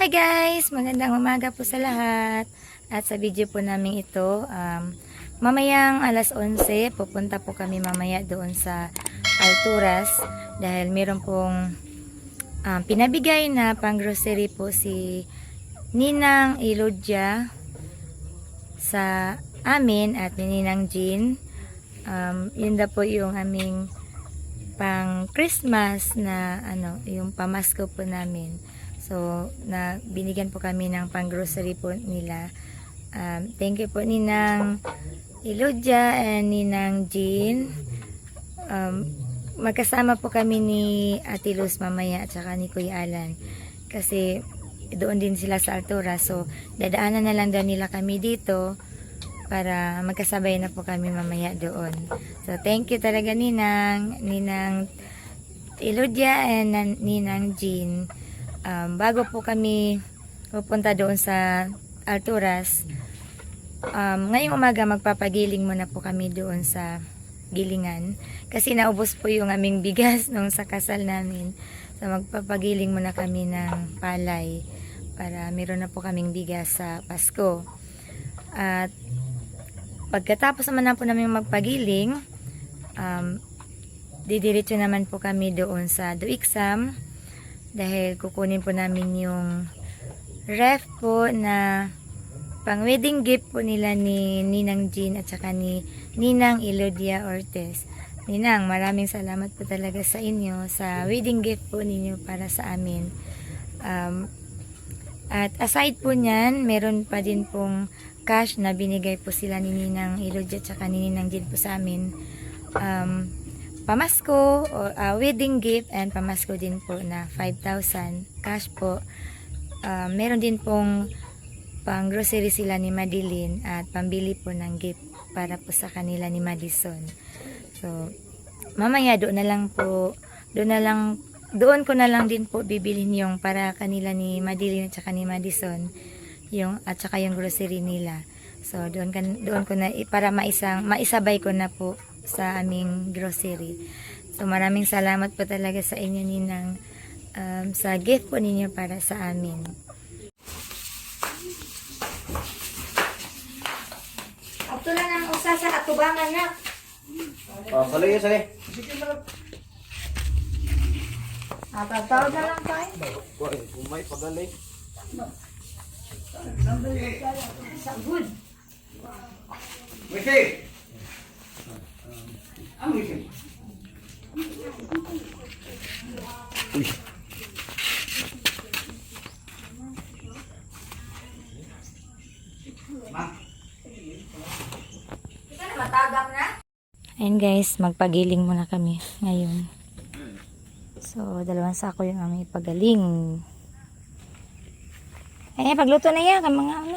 Hi guys! Magandang umaga po sa lahat. At sa video po namin ito, mamayang alas 11, pupunta po kami mamaya doon sa Alturas dahil meron pong pinabigay na pang grocery po si Ninang Elodja sa amin at ni Ninang Jean. Yun na po yung aming pang Christmas na yung pamasko po namin. So, binigyan po kami ng pang-grocery po nila. Thank you po Ninang Elodja and Ninang Jean. Magkasama po kami ni Ate Luz mamaya at saka ni Kuya Alan. Kasi doon din sila sa Altura. So, dadaanan na lang daw nila kami dito para magkasabay na po kami mamaya doon. So, thank you talaga Ninang Elodja and Ninang Jean. Bago po kami pupunta doon sa Alturas, ngayong umaga magpapagiling muna po kami doon sa gilingan kasi naubos po yung aming bigas nung sa kasal namin. So magpapagiling muna kami ng palay para meron na po kaming bigas sa Pasko. At pagkatapos naman na po namin magpagiling, didiretso naman po kami doon sa Duixam dahil kukunin po namin yung ref po na pang wedding gift po nila ni Ninang Jean at saka ni Ninang Elodja Ortez. Ninang, maraming salamat po talaga sa inyo sa wedding gift po ninyo para sa amin. At aside po nyan, meron pa din pong cash na binigay po sila ni Ninang Elodja at saka ni Ninang Jean po sa amin. Pamasko, wedding gift and pamasko din po na 5,000 cash po. Meron din pong pang grocery sila ni Madeline at pambili po ng gift para po sa kanila ni Madison. So, mamaya doon ko na lang din po bibilhin yung para kanila ni Madeline at saka ni Madison at saka yung grocery nila. So, doon ko na para maisabay ko na po sa aming grocery. So maraming salamat po talaga sa inyo Ninang sa gift po ninyo para sa amin. Ato lang ang usa sa atubangan na. Salay. Sige na. Tatawag na lang tayo. Umay pagalay. Sa good. Wisi. Ang wisi. Uy. Matagak na? Ayun guys, magpagiling muna kami ngayon. So, 2 sako yung aming pagaling. Pagluto na yan, mga ano.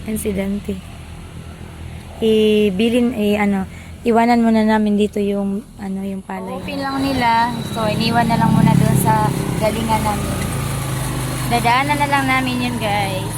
Insidente. Iwanan muna namin dito yung palay. Open lang nila. So iniwan na lang muna doon sa galingan namin. Dadaanan na lang namin yun, guys.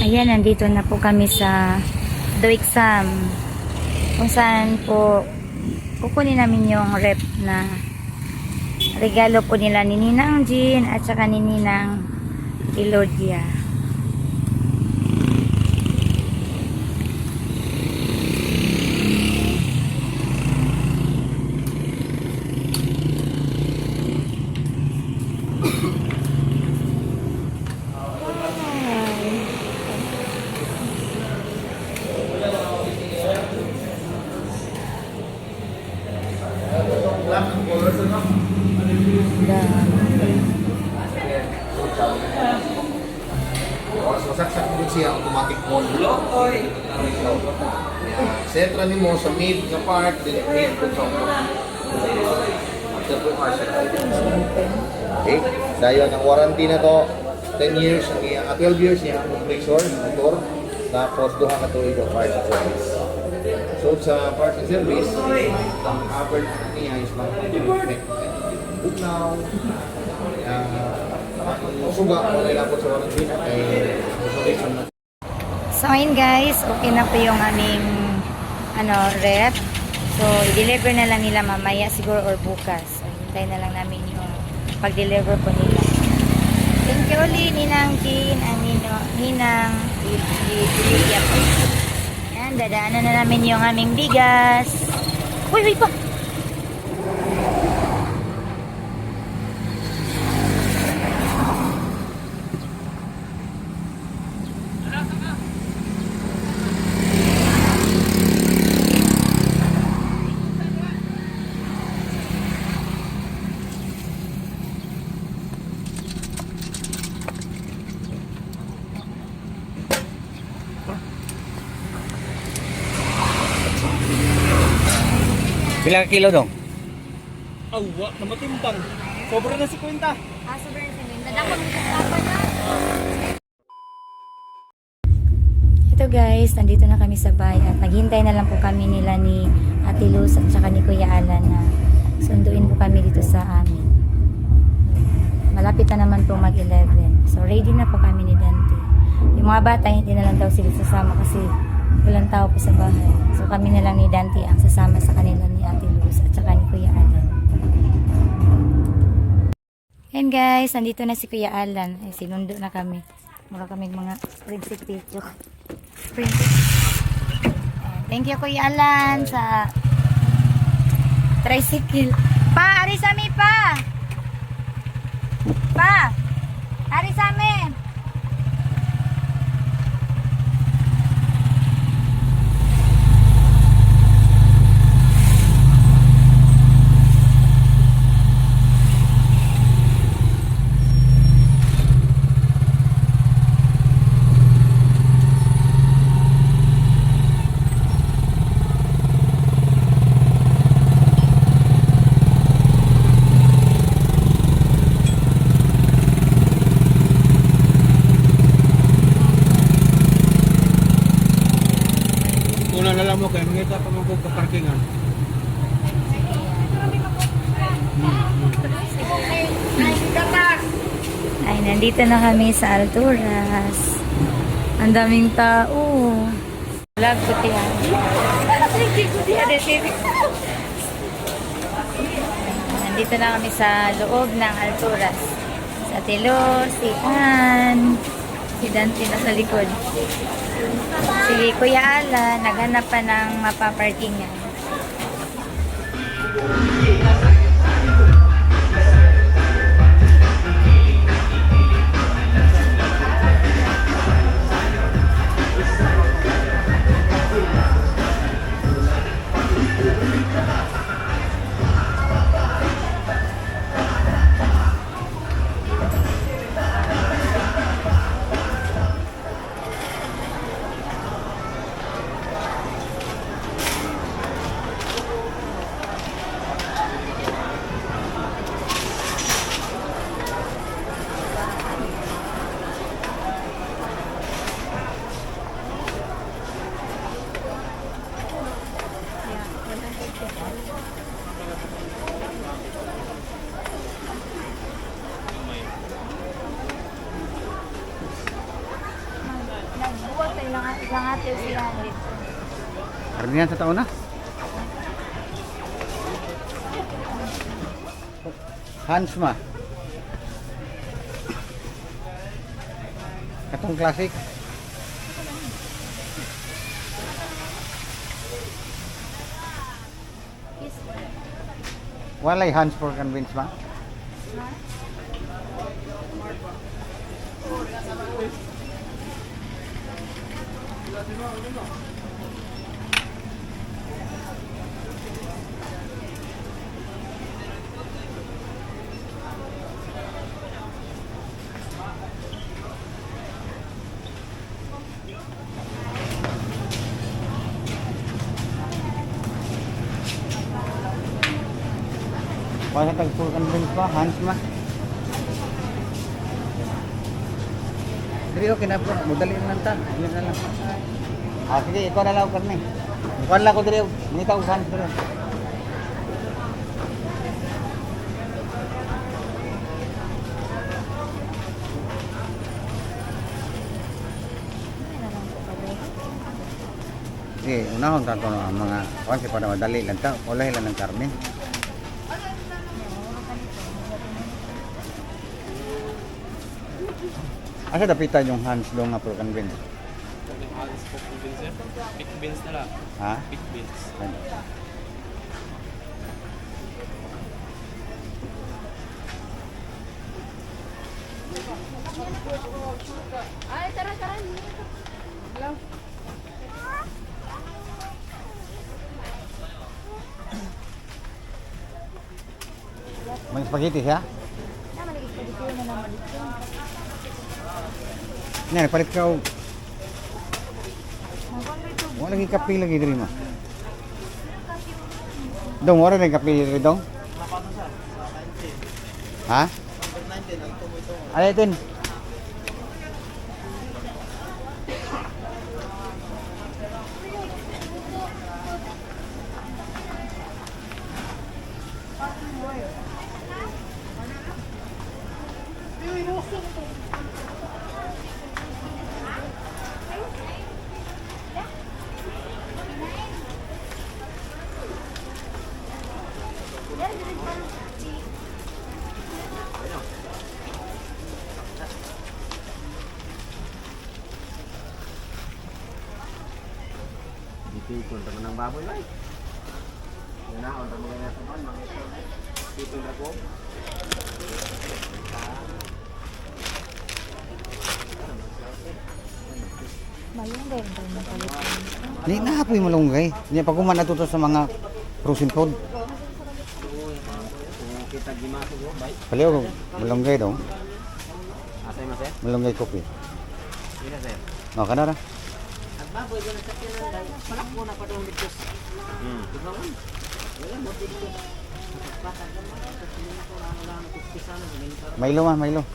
Ayan, nandito na po kami sa Duixam kung saan po kukunin namin yung rep na regalo po nila ni Ninang Jean at saka ni Ninang Elodja. So, saksak mo siya automatic mode. Sentra ni mo sa mid nga part, din mid ko sa after 2 hours. Okay, dayon ang warranty na to 10 years, 12 years niya ang compressor, motor, tapos duha ka tuig ang parts and service. So sa parts and service, ang average niya is lang bugnaw, suga, wala lang po sa warranty ay installation na. So ayun guys, okay na po yung aming rep. So i-deliver na lang nila mamaya siguro or bukas. So hintay na lang namin yung pag-deliver po nila. Thank you ulit Ninang Jean and Ninang Lydia po. Yan, dadaanan na namin yung aming bigas. Uy, pa! Pila ka kilo dong? Awa, namatimbang. Sobra na si Kwenta. Sobrang sabihin. Dadakot mo na. Ito guys, nandito na kami sa bahay at naghintay na lang po kami nila ni Ate Luz at saka ni Kuya Alan na sunduin po kami dito sa amin. Malapit na naman po mag-11. So ready na po kami ni Dante. Yung mga bata hindi na lang daw sila sasama kasi walang tao po sa bahay. So kami na lang ni Dante ang sasama sa kanila ni Ate Luz at saka ni Kuya Alan. And guys, nandito na si Kuya Alan. Ay, sinundo na kami. Mura kami mga prinsipyo. Thank you Kuya Alan sa tricycle. Pa, ari sa mi pa! Pa! Ari sa mi! Una na lang mo kayo, mangita pa mo kong kaparkingan. Ay, nandito na kami sa Alturas. Ang daming tao. Vlog ko tiyan. Nandito na kami sa loob ng Alturas. Si Ate Luz, si Ann, si Dante na sa likod. Si Kuya Alan, naghanap pa ng mapaparkingan. Nagbuwag tayo lang ate siya dito. Karamihan sa taon na. Hansma. Katong classic. Walay Hans for convince ma. Para tag full convince ba? Hans ma. Dili okay na po. Mudali lang ta. Ilan na lang. Ah, sige, ikaw na lang karne. Kuan lang ko diri. Nita og Hans diri. Sige, unahon ka ko ang mga kuan para madali lang ta. Wala lang ng karne. Asa dapitan yung Hans dong nga pro convince? Yung halos po kung beans eh. Big beans na lang. Ha? Big beans. May spaghetti siya? Nya, palit ka og wala lagi kape lagi diri ma. Dong, wala lagi kape diri dong? Ha? Ano itin? Dito teman ng baboy ba? Yan na, unta mga nasa pan, mga ito. Dito na ko. Malunggay rin tayo magpalit. Ni nahapoy malunggay. Nya pag kuman natuto sa mga frozen food. Kita gimaso ko, bay. Paliw malunggay dong. Asay mas eh? Malunggay kopi. Ina sir. Oh, kana ra. Baboy ko na sa kinanday. Palak mo na pa daw dito. Diba man? Wala mo dito. Bata ka mo. Kasi mo ko wala na kuspisa na. Milo ma, Milo.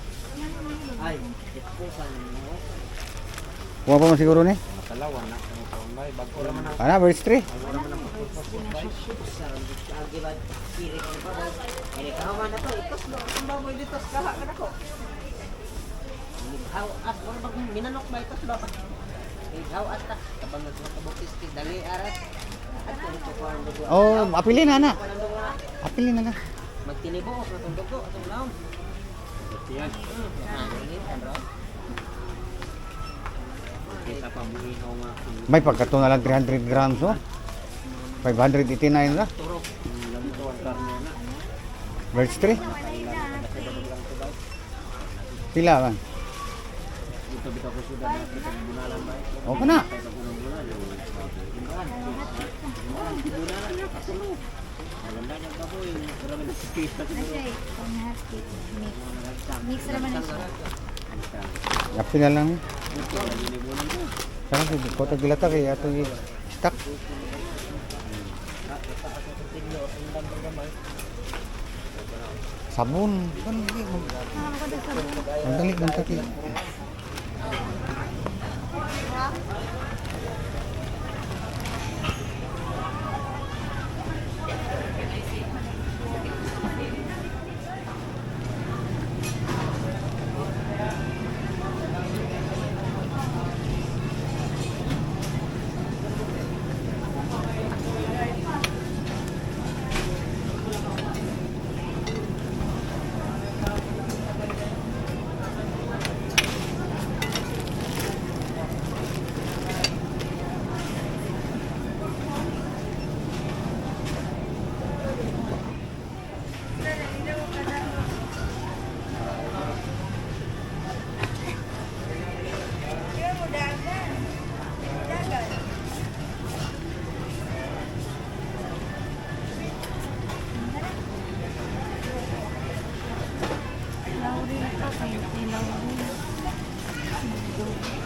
Ay, ito sa mo. Kuha pa mo siguro ni? Matalawa na. Ano pa bay? Bago ra man ang Ana, verse 3. wala man ang bay. Sa agilad kiri ko pa bay. Ani kahawa na to. Itos lo. Ang baboy dito sa kaha ka nako. How at wala bang minanok ba ito dapat? How at ta kapag nagkabukis kay dali arat. At kung ito ko ang dugo. Oh, apili na na. Apili na na. Magtinibo ko sa itong dugo atong laom. Yan. Kita pa buhihaw nga. May pagkato na lang 300 grams oh. 589 na. Turok. Lamito ang karne na. Verse 3. Pila man. Ito bitaw ko sudah na kita bunalan ba? O ka na. Maganda niya ka po yung maraming nakikita siguro. Mix naman siya. Apil na lang. Saka si kota gilata kay ato stock. Sabon. Kan Magdali lang taki.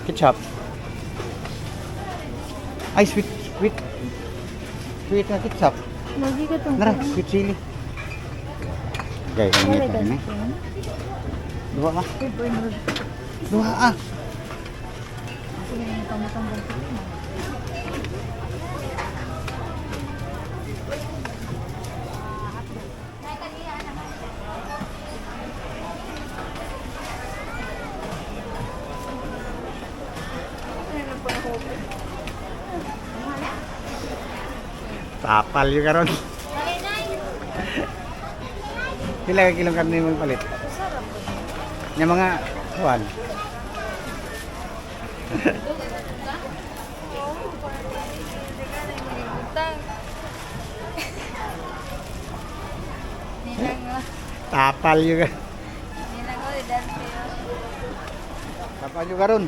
Ketchup. Ay, sweet na ketchup. Lagi ka itong Nara, sweet chili. Guys, ang Wala ngita ka ni. spoon. Dua ma. Dua ah. Tapal yung karon. Pila ka kilong karne mo palit? Yung mga kuwan. Tapal yung karon. Tapal yung karon.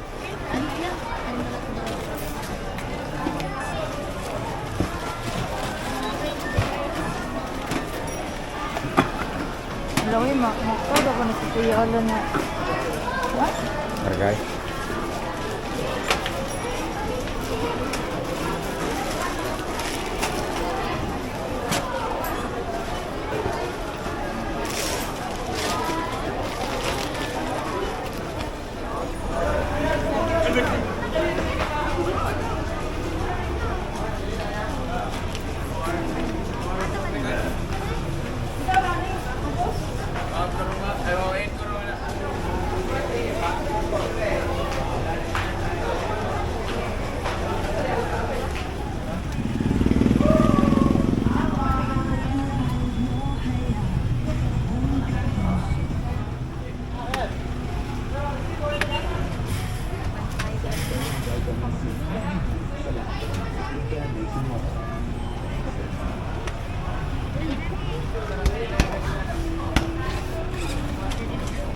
Laway, makod ako na si Kuya Olo na. What? Barangay.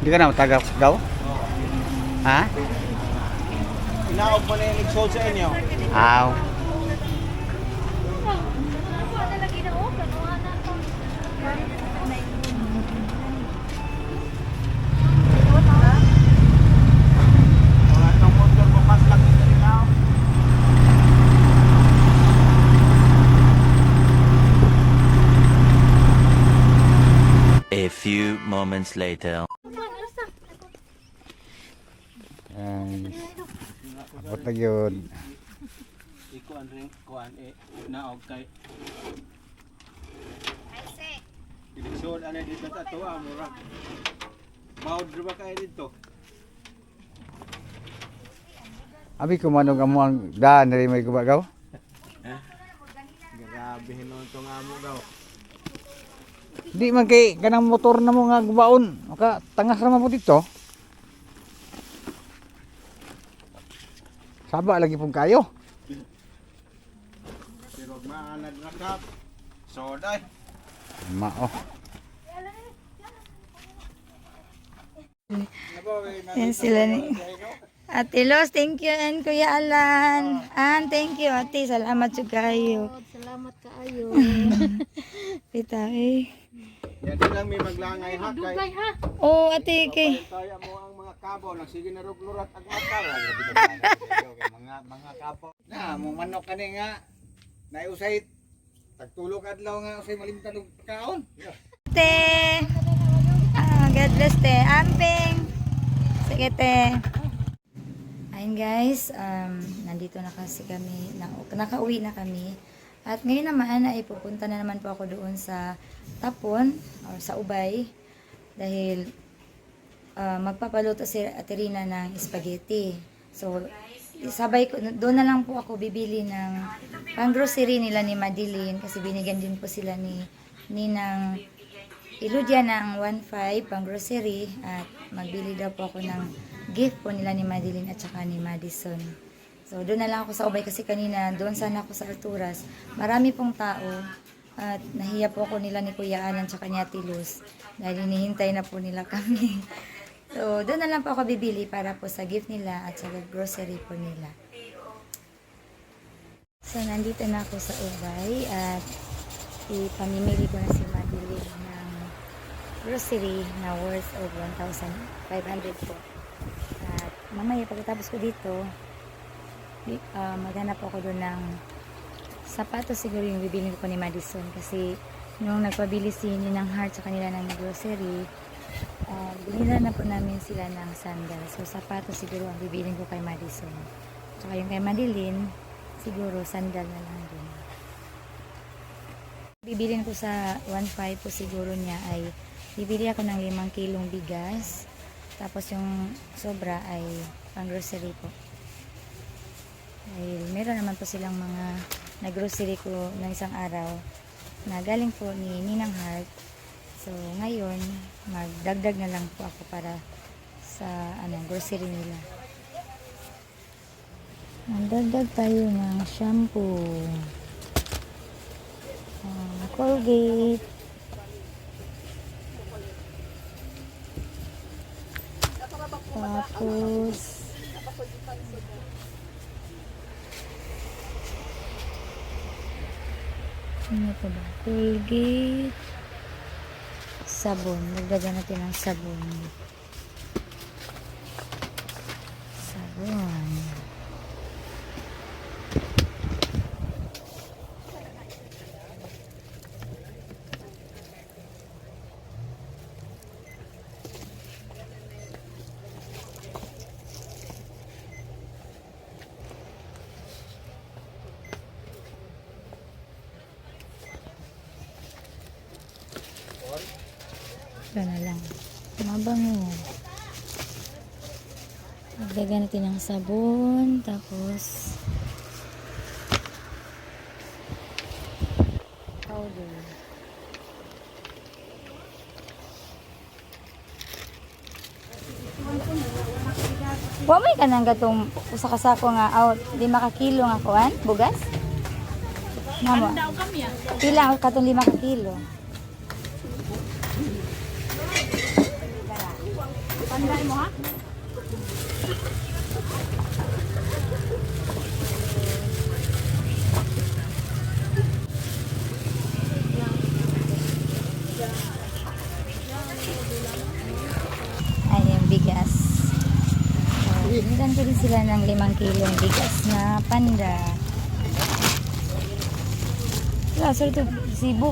Hindi ka na matagaw daw? Ha? Inaog mo na yung nag-sold sa inyo. Aw. Mga itong motor mo, paslak nito rin na. A few moments later. Ay, abot na yun. Ikuan rin, kuan naog kay. Direksyon, ano dito sa ito, mura. Maud ba kayo dito? Abi kumanong amo ang daan na rin may gubagaw. Grabe hinon itong amo daw. Di man kay kanang motor na mo nga gubaon. Maka tangas naman po dito. Saba lagi pong kayo. Pero maanad na kap. Soday. Mao. Yan sila ni. Ate Los, thank you. And Kuya Alan. And thank you, Ate. Salamat sa kayo. Salamat kaayo. Pita eh. Yan din lang may maglangay ha. Dugay ha. Oh, Ate, kay. Kaya mo ang mga kabo, nagsige na ruglurat at mata. Mga kapo. Na mo manok kani nga. Naiusay tagtulog adlaw nga usay malimtan og kaon. Te. God bless te. Amping. Sige te. Ayun guys, nandito na kasi kami, nakauwi na kami. At ngayon naman ay pupunta na naman po ako doon sa Tapon or sa Ubay dahil magpapaluto si Ate Rina ng spaghetti. So, sabay ko, doon na lang po ako bibili ng pang-grocery nila ni Madeline kasi binigyan din po sila ni Ninang Iludia ng 1.5 pang-grocery at magbili daw po ako ng gift po nila ni Madeline at saka ni Madison. So, doon na lang ako sa Ubay kasi kanina, doon sana ako sa Alturas. Marami pong tao at nahiya po ako nila ni Kuya Alan at saka ni Ate Luz dahil hinihintay na po nila kami. So, doon na lang po ako bibili para po sa gift nila at sa grocery po nila. So, nandito na ako sa Ubay at ipamimili ko na si Madeline ng grocery na worth of 1,500 po. At mamaya pagkatapos ko dito, maghanap ako doon ng sapatos siguro yung bibili ko ni Madison kasi nung nagpabili si Ninang Heart sa kanila ng grocery, binila na po namin sila ng sandals. So, sapatos siguro ang bibilin ko kay Madison. Tsaka yung kay Madeline, siguro sandal na lang din. Bibilin ko sa 1.5 po siguro niya ay bibili ako ng 5 kilong bigas. Tapos yung sobra ay pang grocery po. Dahil meron naman po silang mga nag-grocery ko ng isang araw na galing po ni Ninang Heart. So, ngayon, magdagdag na lang po ako para sa grocery nila. Magdagdag tayo ng shampoo. Colgate. Tapos, ano pa ba? Colgate. Sabon. Magdagdag natin ng sabon. Sabon. Ito na lang. Mabango. Magdagan natin ng sabon. Tapos powder. Wamay ka nang gatong usa ka sako nga out. 5 ka kilo nga kuan? Bugas? Namo. Pila katong 5 ka kilo? Panday mo ha? Ay, yung bigas. Binilan ko din sila ng 5 kilong bigas na panda. Wala, sir, ito sibo.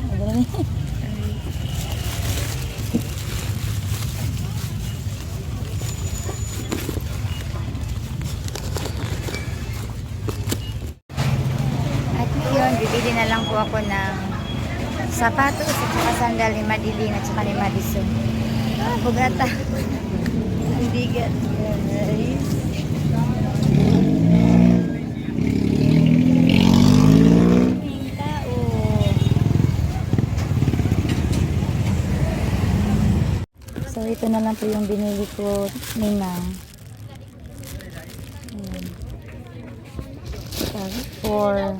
Bibili na lang po ako ng sapatos at saka sandal ni Madeline at saka ni Madison. Bugata. Ang bigat, guys. Ang tao. So, ito na lang po yung binili ko, Ninang. For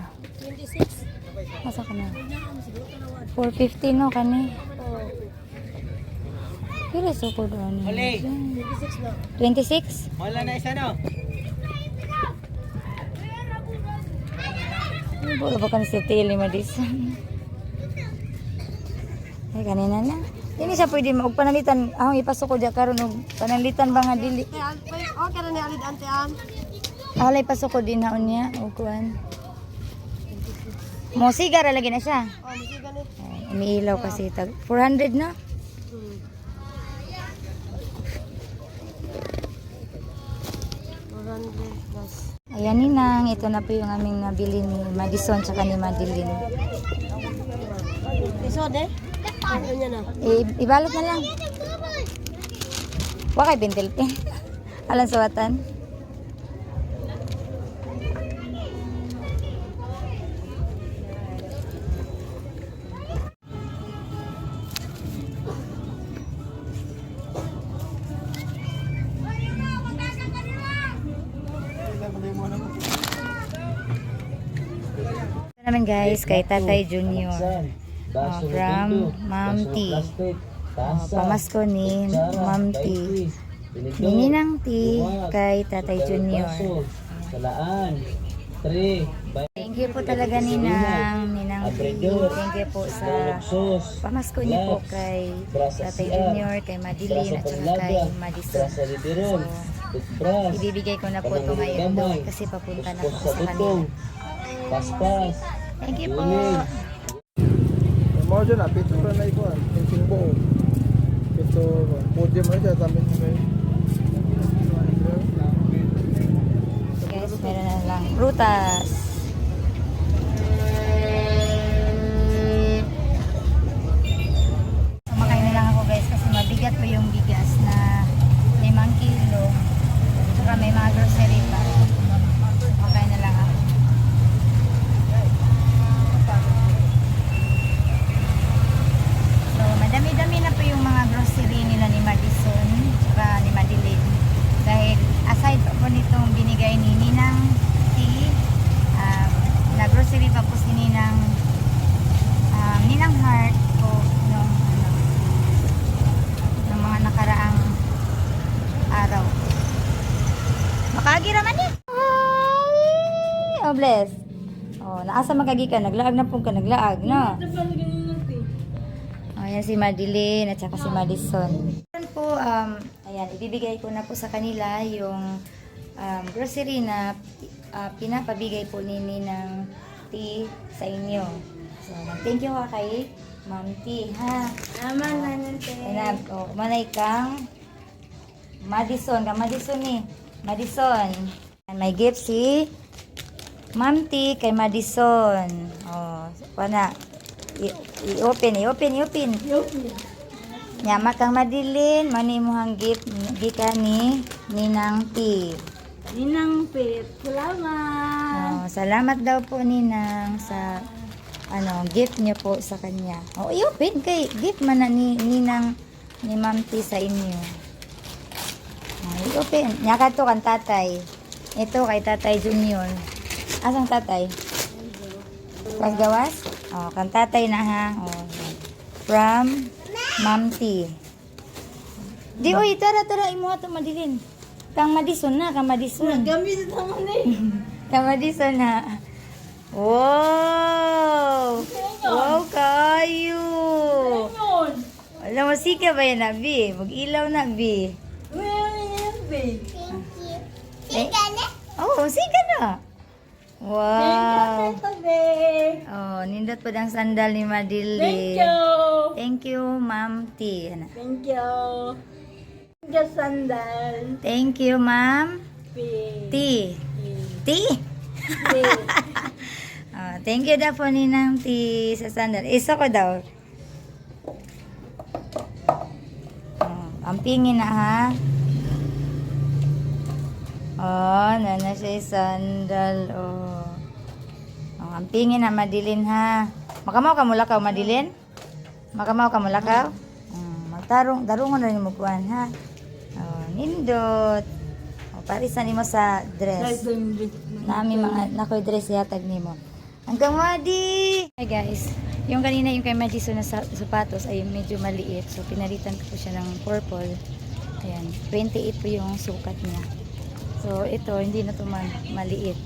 masa ka na? 450 no kani? Pila so ko doon? 26? Wala na isa no? Buro ba kan si Tili Madison? Ay kanina na. Dili siya pwede mag panalitan. Ahong ipasok ko diya karon og panalitan ba nga dili? Oh, karon ni alid antean. Alay pasok ko din haon niya og kuan. Mo sigara lagi na siya. Oh, misi ganit. Ay, umiilaw kasi tag 400 na. Plus. Ayan Ninang, ito na po yung aming nabili ni Madison tsaka ni Madeline. Iso de? Ano niya na? Ibalot na lang. Wakay bintil pen. Alang suwatan. Ito naman guys, kay Tatay Junior. From Ma'am T. Pamasko ni Ma'am T. Ninang T kay Tatay Junior. Salaan. 3. Thank you po talaga Ninang T. Thank you po sa pamasko niyo po kay Tatay Junior, kay Madeline at saka kay Madison. So, ibibigay ko na po ito ngayon doon kasi papunta na po sa kanila. Paspas. Thank you po. Mau dyan na, pito na ikuan. Pinsing buo. Pito, podium na siya, tamin mo kayo. Guys, meron na lang prutas. Kumakain na lang ako guys kasi mabigat po yung bigas na 5 kilo. Tsaka may mga grocery pa. Kumakain na lang ako. So, madami-dami na po yung mga grocery nila ni Madison tsaka ni Madeline. Dahil aside po nitong binigay ni Ninang tea, na grocery pa po si Ninang Heart po nung mga nakaraang araw. Makaagi raman niya. Ay! Oh, bless. Oh, naasa magagi ka, naglaag na po ka, naglaag, no? Oh, yan si Madeline at saka si Madison. Ayan po, ayan, ibibigay ko na po sa kanila yung grocery na pinapabigay po ni Ninang tea sa inyo. So, thank you ha kay Ma'am T, ha? Naman na nante. Ayan, oh, manay kang Madison, Madison eh. Madison. And may gift si Ma'am T kay Madison. Oh, pana. I-open. Nyama kang Madeline, mani mo hang gift gikan ni Ninang T. Ninang Pit, salamat. Oh, salamat daw po Ninang sa gift niyo po sa kanya. Oh, i-open kay gift man na ni Ninang ni Ma'am T sa inyo. Oh, i-open. Nyaka to kan tatay. Ito kay Tatay Junior. Asang tatay? Pas gawas? Oh, kan tatay na ha. Oh. From Ma'am T. Di oy, tara imo ato Madeline. Kang Madison na, kang Madison. Gamit naman eh. Kang Madison na. Wow! Wow kayo! Alam mo, sika ba yan, Abi? Mag-ilaw na, Abi. Sika na? Oo, sika na. Wow! Oh, nindot po ang sandal ni Madeline. Thank you, Ma'am T. Thank you. Just sandal. Thank you, Ma'am T. T? Oh, thank you daw po Ninang T sa sandal. Isa ko daw. Oh, ampingin na ha. Oh, nana siya yung sandal. Oh. Oh, ampingin na Madeline ha. Makamaw ka mula ka, Madeline? Makamaw ka mula ka? Darungan na rin mo kuhan ha. Oh, nindot. Oh, parisan mo sa dress. Nami mga nakoy dress yatag nimo. Hanggang Madi! Hi guys, yung kanina yung kay Madison na sapatos ay medyo maliit. So pinalitan ko po siya ng purple. Ayan, 28 po yung sukat niya. So ito, hindi na to maliit.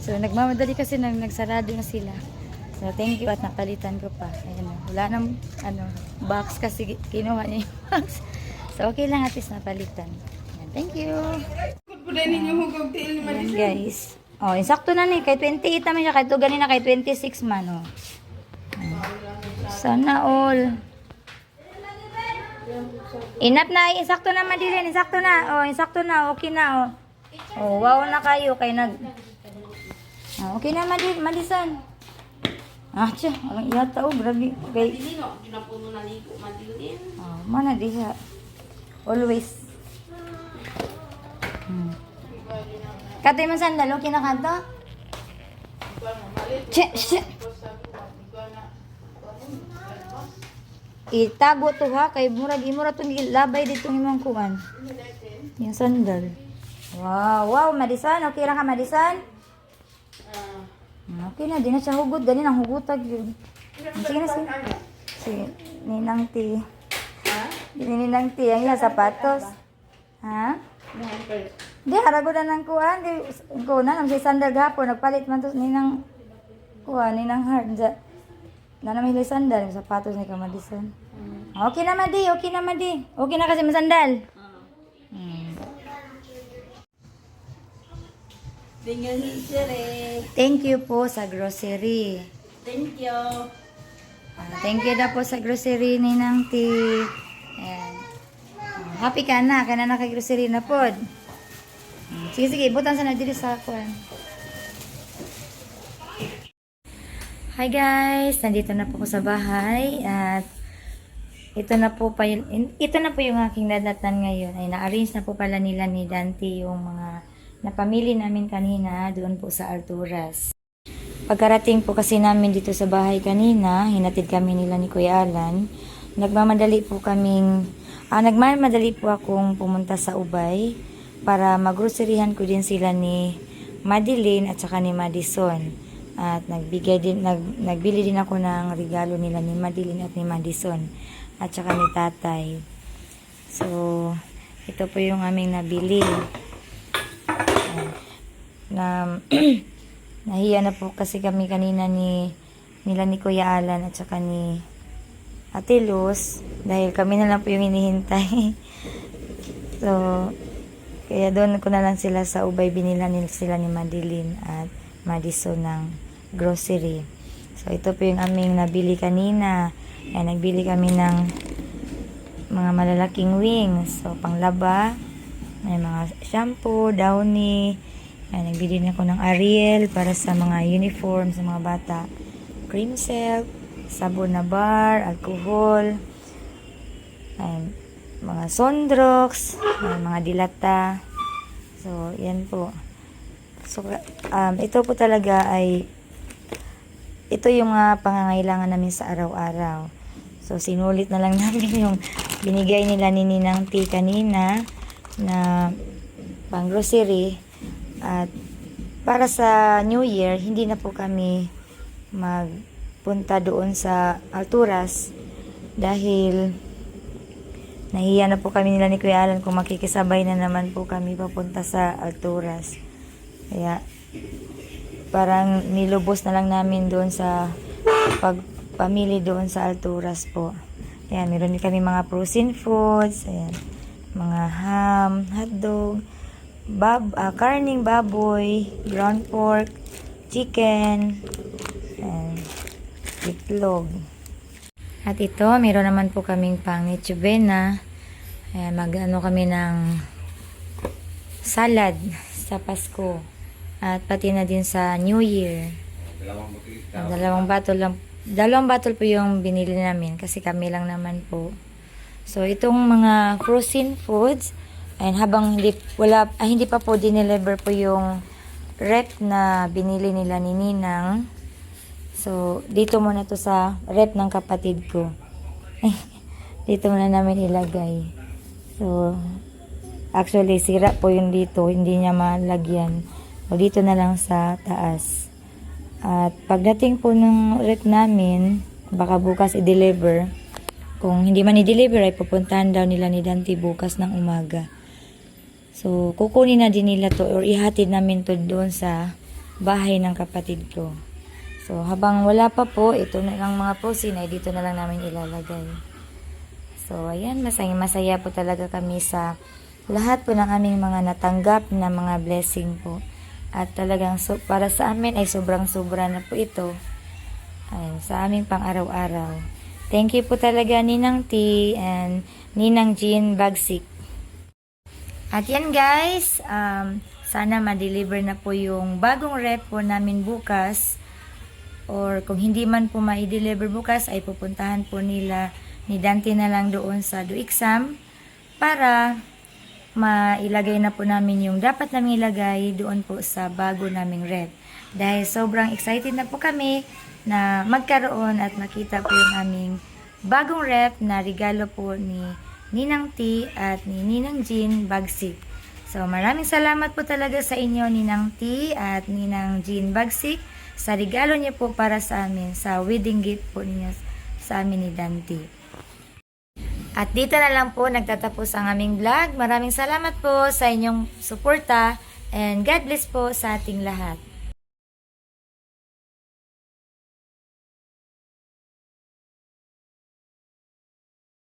So nagmamadali kasi nagsarado na sila. So thank you at napalitan ko pa. Ayan, wala nang box kasi kinuha niya yung box. So okay lang at least napalitan. Ayan, thank you! Ayan guys. Oh, insakto na ni kay 28 naman siya kay to ganina kay 26 man oh. Sana all. Inap na insakto na Madeline, insakto na. Oh, insakto na, okay na oh. Oh, wow na kayo kay oh, okay na Madison. Ah, tiya, ang iyata oh, grabe. Kay Dilino, ginapuno na ligo Madeline. Oh, mana di siya. Always. Katoy man sandal, okay na kanto? Che. Itago to ha, kay murag to labay dito imong kuan. Yung sandal. Wow, Madison, okay ra ka Madison? Okay na, di na siya hugot, gani nang hugutag yun. Sige na, sige. Sige, Ninang T. Ninang T, ang iya sapatos. Ha? Di, harago na ng kuhan. Kuhan na, namsay sandal gapon. Nagpalit man to Ninang kuhan, Ninang Heart. Na namin hilay sandal, yung sapatos ni Kamadison. Okay na, Madi. Okay na kasi masandal. Tingnan ni Sire. Thank you po sa grocery. Thank you. Thank you na po sa grocery ni Nang T. And, happy ka na kay grocery na po. Sige, sige, butang sa na dito sa kuwan. Hi guys, nandito na po ako sa bahay at ito na po yung aking dadatan ngayon. Ay na-arrange na po pala nila ni Dante yung mga napamili namin kanina doon po sa Alturas. Pagkarating po kasi namin dito sa bahay kanina, hinatid kami nila ni Kuya Alan. Nagmamadali po akong pumunta sa Ubay para maggroceryhan ko din sila ni Madeline at saka ni Madison. At nagbili din ako ng regalo nila ni Madeline at ni Madison at saka ni Tatay. So, ito po yung aming nabili. Nahiya na po kasi kami kanina nila ni Kuya Alan at saka ni Ate Luz dahil kami na lang po yung hinihintay. So, kaya doon ko na lang sila sa Ubay binila sila ni Madeline at Madison ng grocery. So, ito po yung aming nabili kanina. Ayan, nagbili kami ng mga malalaking wings. So, panglaba. May mga shampoo, Downy. Ayan, nagbili din ako ng Ariel para sa mga uniform sa mga bata. Cream silk, sabon na bar, alcohol. Ayan, mga Sondrox, mga dilata. So, yan po. So, ito po talaga ito yung mga pangangailangan namin sa araw-araw. So, sinulit na lang namin yung binigay nila ni Ninang T kanina na pang grocery. At para sa New Year, hindi na po kami magpunta doon sa Alturas dahil nahiya na po kami nila ni Kuya Alan kung makikisabay na naman po kami papunta sa Alturas. Kaya parang nilubos na lang namin doon sa pagpamili doon sa Alturas po. Ayan, meron din kami mga frozen foods, ayan, mga ham, hotdog, karning baboy, ground pork, chicken, and itlog. At ito, meron naman po kaming pang nechubena. Ayan, mag-ano kami ng salad sa Pasko. At pati na din sa New Year. Dalawang bottle po yung binili namin kasi kami lang naman po. So itong mga frozen foods, and habang hindi pa po dineliver po yung rep na binili nila ni Ninang. So dito muna to sa rep ng kapatid ko. Dito muna namin ilagay. So actually sira po yung dito, hindi niya malagyan. O dito na lang sa taas. At pagdating po ng rep namin, baka bukas i-deliver. Kung hindi man i-deliver, ay pupuntahan daw nila ni Dante bukas ng umaga. So, kukunin na din nila to or ihatid namin to doon sa bahay ng kapatid ko. So, habang wala pa po, ito na lang mga frozen ay dito na lang namin ilalagay. So, ayan, masaya po talaga kami sa lahat po ng aming mga natanggap na mga blessing po. At talagang para sa amin ay sobrang-sobra na po ito. Ay, sa aming pang-araw-araw. Thank you po talaga Ninang T and Ninang Jean Bagsik. At yan guys, sana ma-deliver na po yung bagong rep po namin bukas. Or kung hindi man po ma-deliver bukas, ay pupuntahan po nila ni Dante na lang doon sa Duixam para mailagay na po namin yung dapat namin ilagay doon po sa bago naming rep. Dahil sobrang excited na po kami na magkaroon at makita po yung aming bagong rep na regalo po ni Ninang T at ni Ninang Jean Bagsik. So maraming salamat po talaga sa inyo Ninang T at Ninang Jean Bagsik sa regalo niyo po para sa amin, sa wedding gift po niyo sa amin ni Dante. At dito na lang po nagtatapos ang aming vlog. Maraming salamat po sa inyong suporta and God bless po sa ating lahat.